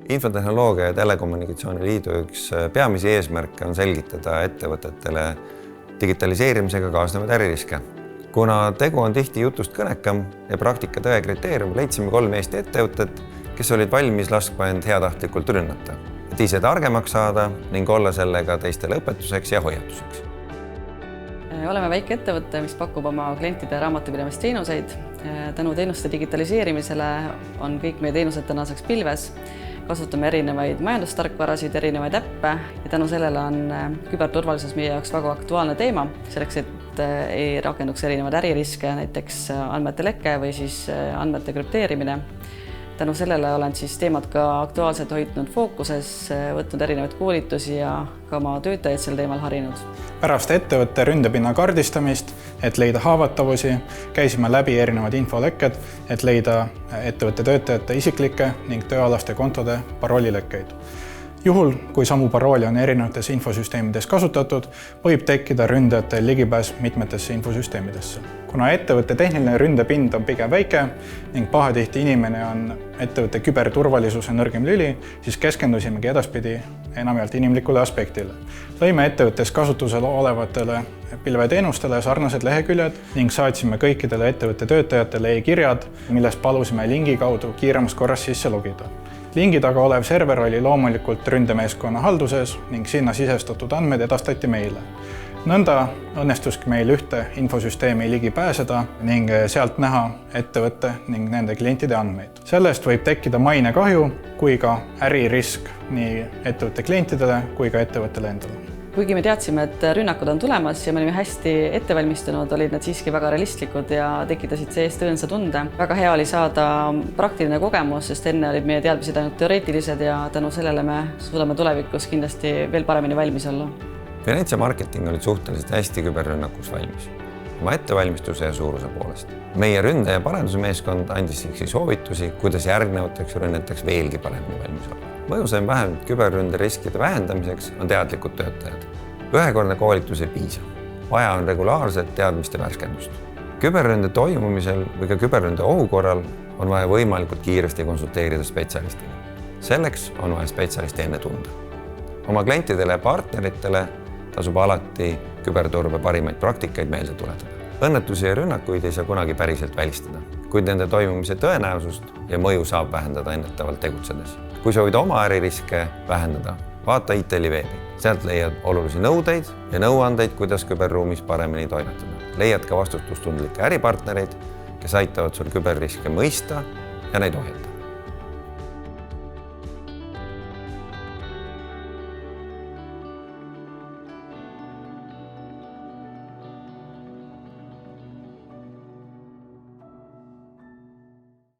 Infotehnoloogia ja Telekommunikatsiooni Liidu üks peamisi eesmärke on selgitada ettevõtetele digitaliseerimisega kaasnevaid äririske. Kuna tegu on tihti jutust kõnekam ja praktika tõe kriteerium, leidsime 3 Eesti ettevõtet, kes olid valmis laskma end heatahtlikult rünnata, et ise targemaks saada ning olla sellega teistele õpetuseks ja hoiatuseks. Oleme väike ettevõte, mis pakub oma klientide raamatupidamisteenuseid. Tänu teenuste digitaliseerimisele on kõik meie teenused tänaseks pilves. Kasutame erinevaid majandustarkvarasid, erinevaid äppe ja tänu sellele on küberturvalisus meie jaoks väga aktuaalne teema, selleks et ei rakenduks erinevaid äririske, näiteks andmete leke või siis andmete krüpteerimine. Tänu sellele olen teemad ka aktuaalselt hoidnud fookuses, võtnud erinevaid koolitusi ja ka oma töötajaid sel teemal harinud. Pärast ettevõtte ründepinna kaardistamist, et leida haavatavusi, käisime läbi erinevad infolekked, et leida ettevõtte töötajate isiklikke ning tööalaste kontode paroolilekkeid. Juhul, kui samu parooli on erinevates infosüsteemides kasutatud, võib tekkida ründajatel ligipääs mitmetesse infosüsteemidesse. Kuna ettevõtte tehniline ründepind on pigem väike ning pahatihti inimene on ettevõtte küberturvalisuse nõrgem lüli, siis keskendusimegi edaspidi enamjaolt inimlikule aspektile. Lõime ettevõttes kasutusel olevatele pilveteenustele sarnased leheküljed ning saatsime kõikidele ettevõtte töötajatele e-kirjad, milles palusime lingi kaudu kiiremas korras sisse logida. Lingi taga olev server oli loomulikult ründemeeskonna halduses ning sinna sisestatud andmed edastati meile. Nõnda õnnestuski meil ühte infosüsteemi ligi pääseda ning sealt näha ettevõtte ning nende klientide andmeid. Sellest võib tekkida mainekahju kui ka äririsk nii ettevõtte klientidele kui ka ettevõttele endale. Kuigi me teadsime, et rünnakud on tulemas ja me olime hästi ettevalmistunud, olid need siiski väga realistlikud ja tekitasid seest õõnsa tunde. Väga hea oli saada praktiline kogemus, sest enne olid meie teadmised ainult teoreetilised ja tänu sellele me suudame tulevikus kindlasti veel paremini valmis olla. Finants ja marketing olid suhteliselt hästi küberrünnakus valmis, oma ettevalmistuse ja suuruse poolest. Meie ründe- ja parendusmeeskond andis soovitusi, kuidas järgnevateks rünneteks veelgi paremini valmis olla. Mõjusaim vähemalt küberründe riskide vähendamiseks on teadlikud töötajad. Ühekordne koolitus ei piisa. Vaja on regulaarset teadmiste värskendust. Küberründe toimumisel või ka küberründe ohu korral on vaja võimalikult kiiresti konsulteerida spetsialistiga. Selleks on vaja spetsialisti enne tunda. Oma klientidele ja partneritele tasub alati küberturbe parimaid praktikaid meelde tuletada. Õnnetusi ja rünnakuid ei saa kunagi päriselt välistada, kuid nende toimumise tõenäosust ja mõju saab vähendada ennetavalt tegutsedes. Kui soovid oma äririske vähendada, vaata ITL-i veebi. Sealt leiad olulisi nõudeid ja nõuandeid, kuidas küberruumis paremini toimetada. Leiad ka vastutustundlikke äripartnereid, kes aitavad sul küberriske mõista ja neid ohjata.